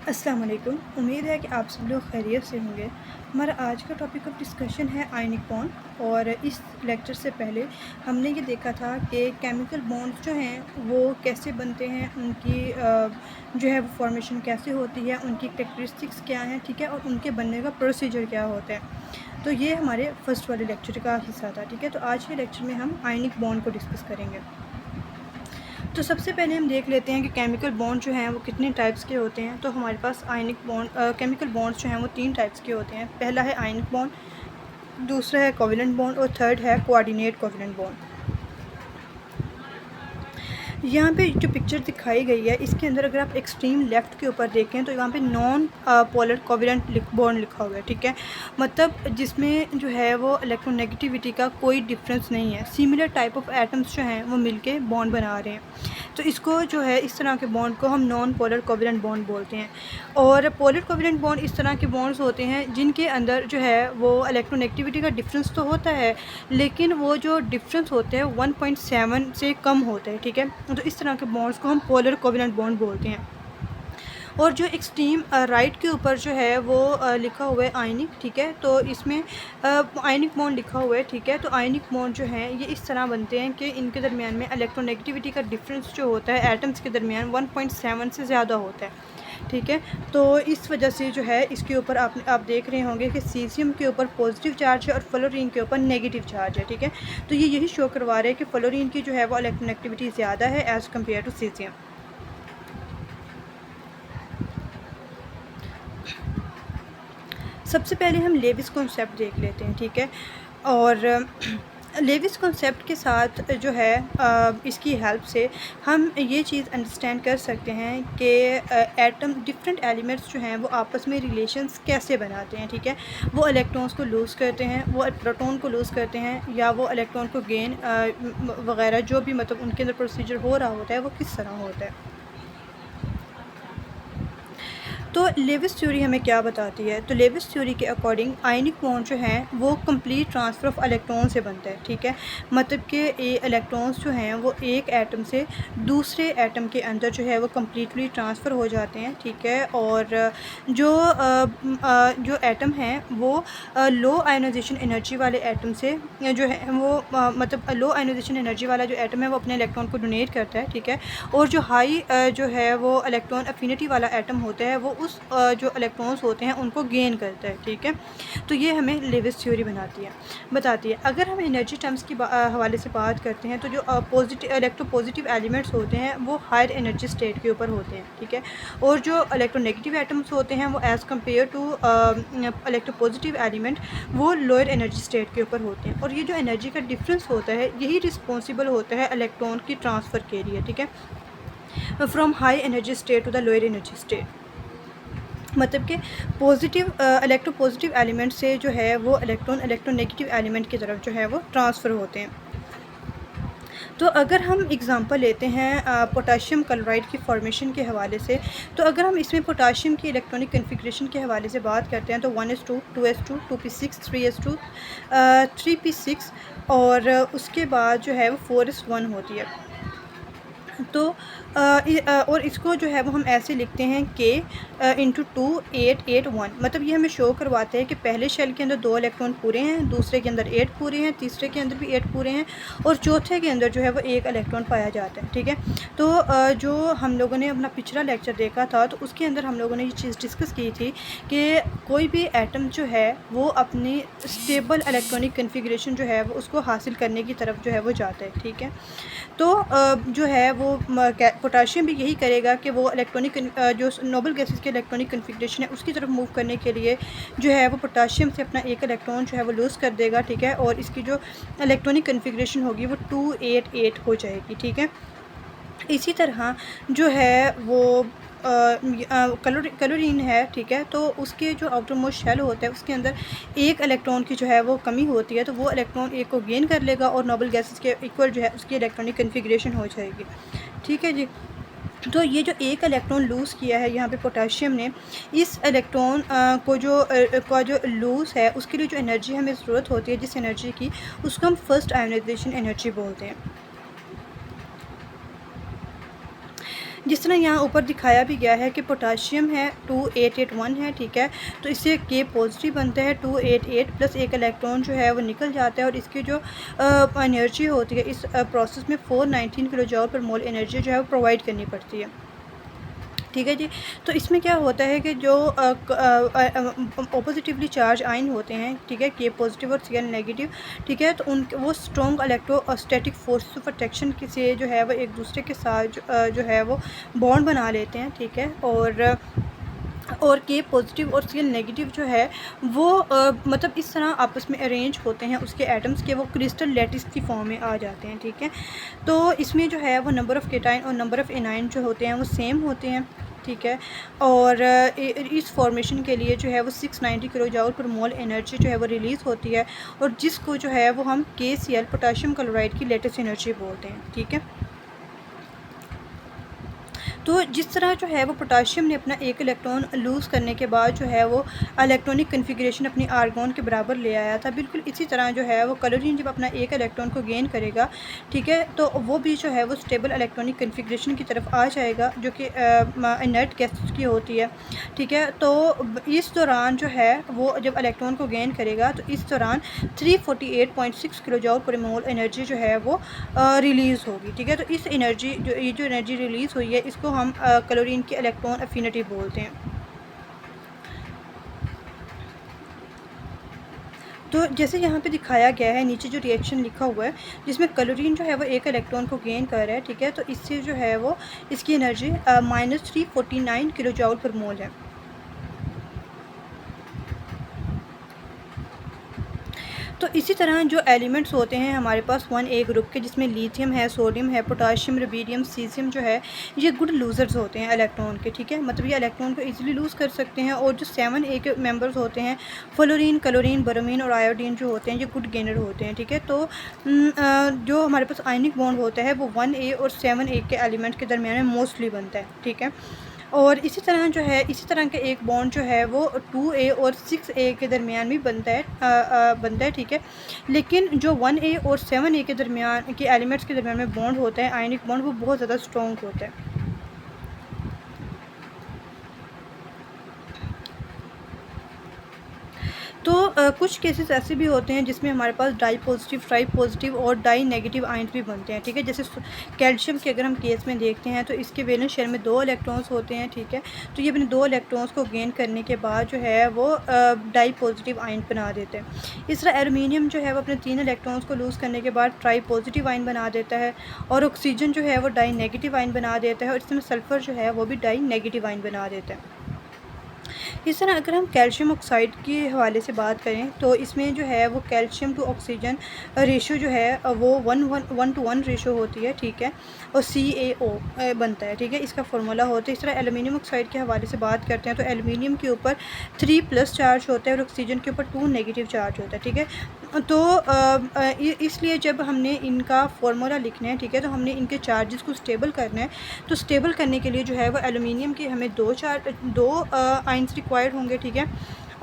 अस्सलाम वालेकुम। उम्मीद है कि आप सब लोग खैरियत से होंगे। हमारा आज का टॉपिक ऑफ डिस्कशन है आयनिक बॉन्ड। और इस लेक्चर से पहले हमने ये देखा था कि केमिकल बॉन्ड्स जो हैं वो कैसे बनते हैं, उनकी जो है वो फॉर्मेशन कैसे होती है, उनकी कैरेक्टरिस्टिक्स क्या हैं, ठीक है, और उनके बनने का प्रोसीजर क्या होता है। तो ये हमारे फर्स्ट वाले लेक्चर का हिस्सा था, ठीक है। तो आज के लेक्चर में हम आयनिक बॉन्ड को डिस्कस करेंगे। तो सबसे पहले हम देख लेते हैं कि केमिकल बॉन्ड जो हैं वो कितने टाइप्स के होते हैं। तो हमारे पास आयनिक बॉन्ड केमिकल बॉन्ड्स जो हैं वो 3 टाइप्स के होते हैं। पहला है आयनिक बॉन्ड, दूसरा है कोवलेंट बॉन्ड और थर्ड है कोऑर्डिनेट कोवलेंट बॉन्ड। यहाँ पे जो पिक्चर दिखाई गई है इसके अंदर अगर आप एक्सट्रीम लेफ़्ट के ऊपर देखें तो यहाँ पे नॉन पोलर कोवलेंट बॉन्ड लिखा हुआ है, ठीक है। मतलब जिसमें जो है वो इलेक्ट्रोनेगेटिविटी का कोई डिफरेंस नहीं है। सिमिलर टाइप ऑफ एटम्स जो हैं वो मिलके बॉन्ड बना रहे हैं। तो इसको जो है इस तरह के बॉन्ड को हम नॉन पोलर कोवलेंट बॉन्ड बोलते हैं। और पोलर कोवलेंट बॉन्ड इस तरह के बॉन्ड्स होते हैं जिनके अंदर जो है वो इलेक्ट्रोनेगेटिविटी का डिफरेंस तो होता है, लेकिन वो जो डिफरेंस होते हैं 1.7 से कम होते हैं, ठीक है। तो इस तरह के बॉन्ड्स को हम पोलर कोवलेंट बॉन्ड बोलते हैं। और जो एक्सट्रीम राइट के ऊपर जो है वो लिखा हुआ है आयनिक, ठीक है। तो इसमें आयनिक बॉन्ड लिखा हुआ है, ठीक है। तो आयनिक बॉन्ड जो हैं ये इस तरह बनते हैं कि इनके दरमियान में इलेक्ट्रोनेगेटिविटी का डिफरेंस जो होता है एटम्स के दरमियान 1.7 से ज़्यादा होता है, ठीक है। तो इस वजह से जो है इसके ऊपर आप देख रहे होंगे कि सीज़ियम के ऊपर पॉजिटिव चार्ज है और फ्लोरीन के ऊपर नेगेटिव चार्ज है, ठीक है। तो ये यही शो करवा रहे हैं कि फ्लोरीन की जो है वो इलेक्ट्रोनेगेटिविटी ज़्यादा है एज़ कम्पेयर टू सीज़ियम। सबसे पहले हम लेविस कॉन्सेप्ट देख लेते हैं, ठीक है। और लेविस कॉन्सेप्ट के साथ जो है इसकी हेल्प से हम ये चीज़ अंडरस्टैंड कर सकते हैं कि एटम डिफरेंट एलिमेंट्स जो हैं वो आपस में रिलेशंस कैसे बनाते हैं, ठीक है। वो इलेक्ट्रॉन्स को लूज़ करते हैं, वो प्रोटॉन को लूज़ करते हैं, या वो इलेक्ट्रॉन को गेन वगैरह जो भी मतलब उनके अंदर प्रोसीजर हो रहा होता है वो किस तरह होता है। तो लेविस थ्योरी हमें क्या बताती है? तो लेविस थ्योरी के अकॉर्डिंग आयनिक बॉन्ड जो हैं वो कंप्लीट ट्रांसफ़र ऑफ इलेक्ट्रॉन से बनता है, ठीक है। मतलब कि इलेक्ट्रॉन्स जो हैं वो एक एटम से दूसरे एटम के अंदर जो है वो कम्प्लीटली ट्रांसफ़र हो जाते हैं, ठीक है। और जो एटम हैं वो लो आयोनाइजेशन एनर्जी वाले एटम से जो है वो मतलब लो आयोनाइजेशन एनर्जी वाला जो एटम है वो अपने इलेक्ट्रॉन को डोनेट करता है, ठीक है। और जो हाई जो है वो इलेक्ट्रॉन अफिनिटी वाला एटम होता है वो उस जो इलेक्ट्रॉन्स होते हैं उनको गेन करता है, ठीक है। तो ये हमें लेविस थ्योरी बताती है। अगर हम एनर्जी टर्म्स की हवाले से बात करते हैं तो जो इलेक्ट्रोपॉजिटिव एलिमेंट्स होते हैं वो हायर एनर्जी स्टेट के ऊपर होते हैं, ठीक है। और जो इलेक्ट्रोनेगेटिव एटम्स होते हैं वो as compare to electropositive element वो लोअर एनर्जी स्टेट के ऊपर होते हैं। और ये जो एनर्जी का डिफरेंस होता है यही रिस्पॉन्सिबल होता है इलेक्ट्रॉन की ट्रांसफ़र के लिए, ठीक है, from high energy state to the lower energy state. मतलब कि पॉजिटिव इलेक्ट्रोपॉजिटिव एलिमेंट से जो है वो इलेक्ट्रोनेगेटिव एलिमेंट की तरफ जो है वो ट्रांसफ़र होते हैं। तो अगर हम एग्ज़ाम्पल लेते हैं पोटाशियम क्लोराइड की फॉर्मेशन के हवाले से, तो अगर हम इसमें पोटाशियम की इलेक्ट्रॉनिक कन्फिग्रेशन के हवाले से बात करते हैं तो 1s2 2s2 2p6 3s2 3p6 और उसके बाद जो है वो 4s1 होती है। तो और इसको जो है वो हम ऐसे लिखते हैं के इंटू 2 8 8 1। मतलब ये हमें शो करवाता है कि पहले शेल के अंदर 2 इलेक्ट्रॉन पूरे हैं, दूसरे के अंदर 8 पूरे हैं, तीसरे के अंदर भी 8 पूरे हैं, और चौथे के अंदर जो है वो 1 इलेक्ट्रॉन पाया जाता है, ठीक है। तो जो हम लोगों ने अपना पिछला लेक्चर देखा था तो उसके अंदर हम लोगों ने ये चीज़ डिस्कस की थी कि कोई भी एटम जो है वो अपनी स्टेबल इलेक्ट्रॉनिक कन्फिग्रेशन जो है वो उसको हासिल करने की तरफ जो है वो जाता है, ठीक है। तो जो है वो पोटाशियम भी यही करेगा कि वो इलेक्ट्रॉनिक जो नोबल गैसेस के इलेक्ट्रॉनिक कन्फिग्रेशन है उसकी तरफ मूव करने के लिए जो है वो पोटाशियम से अपना एक इलेक्ट्रॉन जो है वो लूज़ कर देगा, ठीक है। और इसकी जो इलेक्ट्रॉनिक कन्फिग्रेशन होगी वो 2 8 8 हो जाएगी, ठीक है। इसी तरह जो है वो क्लोरीन है, ठीक है। तो उसके जो आउटर मोस्ट शेल होता है उसके अंदर एक इलेक्ट्रॉन की जो है वो कमी होती है, तो वो इलेक्ट्रॉन एक को गेन कर लेगा और नोबल गैसेस के इक्वल जो है उसकी इलेक्ट्रॉनिक कन्फिग्रेशन हो जाएगी, ठीक है जी। तो ये जो एक इलेक्ट्रॉन लूज़ किया है यहाँ पे पोटाशियम ने, इस इलेक्ट्रॉन का जो लूज़ है उसके लिए जो एनर्जी हमें ज़रूरत होती है जिस एनर्जी की, उसको हम फर्स्ट आयोनाइजेशन एनर्जी बोलते हैं। जिस तरह यहाँ ऊपर दिखाया भी गया है कि पोटाशियम है 2881 है, ठीक है। तो इससे के पॉजिटिव बनता है 288 प्लस एक इलेक्ट्रॉन जो है वो निकल जाता है और इसकी जो एनर्जी होती है इस प्रोसेस में 419 किलो जूल पर मोल एनर्जी जो है वो प्रोवाइड करनी पड़ती है, ठीक है जी। तो इसमें क्या होता है कि जो ऑपोजिटिवली चार्ज आयन होते हैं, ठीक है, के पॉजिटिव और Cl नेगेटिव, ठीक है, तो उन वो strong electrostatic force of attraction से जो है वो एक दूसरे के साथ जो है वो बॉन्ड बना लेते हैं, ठीक है। और के पॉजिटिव और Cl नेगेटिव जो है वो मतलब इस तरह आपस में अरेंज होते हैं उसके एटम्स के, वो क्रिस्टल लैटिस की फॉर्म में आ जाते हैं, ठीक है। तो इसमें जो है वो नंबर ऑफ़ केटाइन और नंबर ऑफ़ एनाइन जो होते हैं वो सेम होते हैं, ठीक है। और इस फॉर्मेशन के लिए जो है वो 690 किलो जूल पर मोल एनर्जी जो है वो रिलीज़ होती है और जिसको जो है वो हम KCl पोटाशियम क्लोराइड की लेटेस्ट एनर्जी बोलते हैं, ठीक है। तो जिस तरह जो है वो पोटाशियम ने अपना एक इलेक्ट्रॉन लूज़ करने के बाद जो है वो इलेक्ट्रॉनिक कन्फिग्रेशन अपनी आर्गॉन के बराबर ले आया था, बिल्कुल इसी तरह जो है वो क्लोरीन जब अपना एक इलेक्ट्रॉन को गेन करेगा, ठीक है, तो वो भी जो है वो स्टेबल इलेक्ट्रॉनिक कन्फिग्रेशन की तरफ आ जाएगा जो कि इनर्ट गैसेस की होती है, ठीक है। तो इस दौरान जो है वो जब इलेक्ट्रॉन को गेन करेगा तो इस दौरान 348.6 किलो जूल पर मोल एनर्जी जो है वो रिलीज़ होगी, ठीक है। तो इस एनर्जी जो एनर्जी रिलीज़ हुई है इसको हम क्लोरीन की इलेक्ट्रॉन एफिनिटी बोलते हैं। तो जैसे यहाँ पे दिखाया गया है नीचे जो रिएक्शन लिखा हुआ है जिसमें क्लोरीन जो है वो एक इलेक्ट्रॉन को गेन कर रहा है, ठीक है, तो इससे जो है वो इसकी एनर्जी -349 किलो जूल पर मोल है। तो इसी तरह जो एलिमेंट्स होते हैं हमारे पास 1A ग्रुप के, जिसमें लिथियम है, सोडियम है, पोटाशियम, रुबीडियम, सीजियम जो है ये गुड लूज़र्स होते हैं इलेक्ट्रॉन के, ठीक है, मतलब ये इलेक्ट्रॉन को इजीली लूज़ कर सकते हैं। और जो 7A के मेंबर्स होते हैं फ्लोरीन, क्लोरीन, ब्रोमीन और आयोडीन जो होते हैं ये गुड गेनर होते हैं, ठीक है। तो जो हमारे पास आयनिक बॉन्ड होता है वो 1A और 7A के एलिमेंट के दरमियान में मोस्टली बनता है, ठीक है। और इसी तरह जो है इसी तरह का एक बॉन्ड जो है वो 2A और 6A के दरमियान भी बनता है, ठीक है। लेकिन जो 1A और 7A के दरमियान के एलिमेंट्स के दरमियान में बॉन्ड होता है आयनिक बॉन्ड, वो बहुत ज़्यादा स्ट्रॉन्ग होता है। तो कुछ केसेस ऐसे भी होते हैं जिसमें हमारे पास डाई पॉजिटिव, ट्राई पॉजिटिव और डाई नेगेटिव आयन्स भी बनते हैं, ठीक है। जैसे कैल्शियम के अगर हम केस में देखते हैं तो इसके वैलेंस शेल में 2 इलेक्ट्रॉन्स होते हैं, ठीक है। तो ये अपने 2 इलेक्ट्रॉन्स को गेन करने के बाद जो है वो डाई पॉजिटिव आयन बना देते हैं। इस तरह एल्युमिनियम जो है वो अपने 3 इलेक्ट्रॉन्स को लूज़ करने के बाद ट्राई पॉजिटिव आयन बना देता है और ऑक्सीजन जो है वो डाई नेगेटिव आयन बना देता है और इसमें सल्फ़र जो है वो भी डाई नेगेटिव आयन बना देता है। इस तरह अगर हम कैल्शियम ऑक्साइड के हवाले से बात करें तो इसमें जो है वो कैल्शियम टू ऑक्सीजन रेशो जो है वो 1:1 रेशो होती है, ठीक है, और CaO बनता है, ठीक है, इसका फार्मूला होता है। इस तरह एल्युमिनियम ऑक्साइड के हवाले से बात करते हैं तो एल्युमिनियम के ऊपर 3+ चार्ज होता है और ऑक्सीजन के ऊपर 2 नेगेटिव चार्ज होता है, ठीक है। तो इसलिए जब हमने इनका फार्मूला लिखना है, ठीक है, तो हमने इनके चार्जेस को स्टेबल करना है। तो स्टेबल करने के लिए जो है वो एल्युमिनियम के हमें 2 आयन्स रिक्वायर्ड होंगे, ठीक है,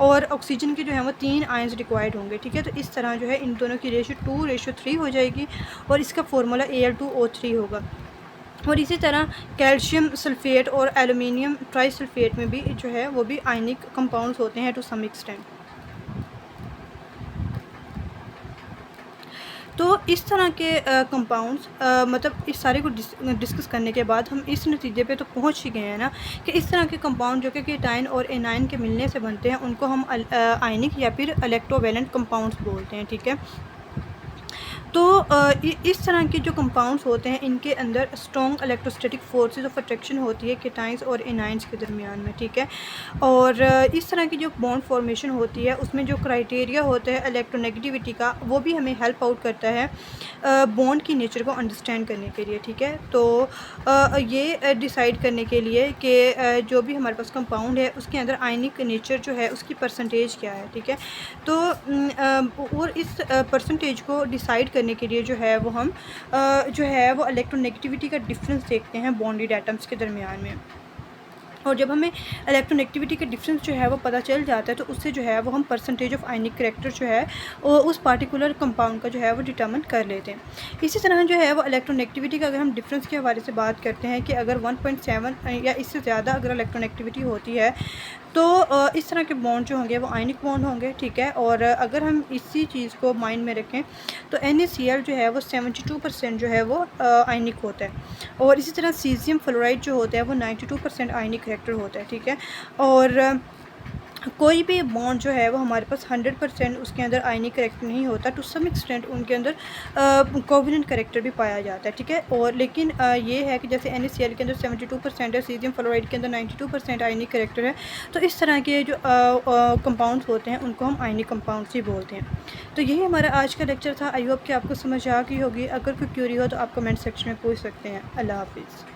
और ऑक्सीजन के जो है वो 3 आयन्स रिक्वायर्ड होंगे, ठीक है। तो इस तरह जो है इन दोनों की रेशो 2:3 हो जाएगी और इसका फार्मूला Al2O3 होगा। और इसी तरह कैल्शियम सल्फ़ेट और एल्युमिनियम ट्राईसल्फ़ेट में भी जो है वो भी आयनिक कंपाउंड्स होते हैं टू सम एक्सटेंट। तो इस तरह के कंपाउंड्स मतलब इस सारे को डिस्कस करने के बाद हम इस नतीजे पे तो पहुंच ही गए हैं ना कि इस तरह के कंपाउंड जो कि केटाइन और एनाइन के मिलने से बनते हैं उनको हम आयनिक या फिर इलेक्ट्रोवैलेंट कंपाउंड्स बोलते हैं, ठीक है। तो इस तरह के जो कंपाउंड्स होते हैं इनके अंदर strong electrostatic forces of attraction होती है केटाइंस और एनाइंस के दरमियान में, ठीक है। और इस तरह की जो बॉन्ड फॉर्मेशन होती है उसमें जो क्राइटेरिया होता है इलेक्ट्रोनेगेटिविटी का वो भी हमें हेल्प आउट करता है बॉन्ड की नेचर को अंडरस्टैंड करने के लिए, ठीक है। तो ये डिसाइड करने के लिए कि जो भी हमारे पास कंपाउंड है उसके अंदर आयनिक नेचर जो है उसकी परसेंटेज क्या है, ठीक है। तो और इस परसेंटेज को डिसाइड करने के लिए जो है वो हम जो है वो इलेक्ट्रोनेगेटिविटी का डिफरेंस देखते हैं बॉन्डेड एटम्स के दरमियान में। और जब हमें इलेक्ट्रोनेगेटिविटी का डिफरेंस जो है वो पता चल जाता है तो उससे जो है वो हम परसेंटेज ऑफ आयनिक करैक्टर जो है वो उस पार्टिकुलर कंपाउंड का जो है वो डिटरमिन कर लेते हैं। इसी तरह जो है वो इलेक्ट्रोनेगेटिविटी का अगर हम डिफरेंस के हवाले से बात करते हैं कि अगर 1.7 या इससे ज़्यादा अगर इलेक्ट्रोनेगेटिविटी होती है तो इस तरह के बॉन्ड जो होंगे वो आयनिक बॉन्ड होंगे, ठीक है। और अगर हम इसी चीज़ को माइंड में रखें तो NaCl जो है वो 72% जो है वो आयनिक होता है। और इसी तरह सीजियम फ्लोराइड जो होता है वो 92% आयनिक करैक्टर होता है, ठीक है। और कोई भी बॉन्ड जो है वो हमारे पास 100% उसके अंदर आयनिक करैक्टर नहीं होता, टू सम एक्सटेंट उनके अंदर कोवेलेंट करैक्टर भी पाया जाता है, ठीक है। और लेकिन ये है कि जैसे NaCl के अंदर 72% है, सीजियम फ्लोराइड के अंदर 92% आयनिक करैक्टर है, तो इस तरह के जो कंपाउंड्स होते हैं उनको हम आयनिक कंपाउंड्स ही बोलते हैं। तो यही हमारा आज का लेक्चर था। आई होप कि आपको समझ आ गई होगी। अगर कोई क्यूरी हो तो आप कमेंट सेक्शन में पूछ सकते हैं। अल्लाह हाफिज़।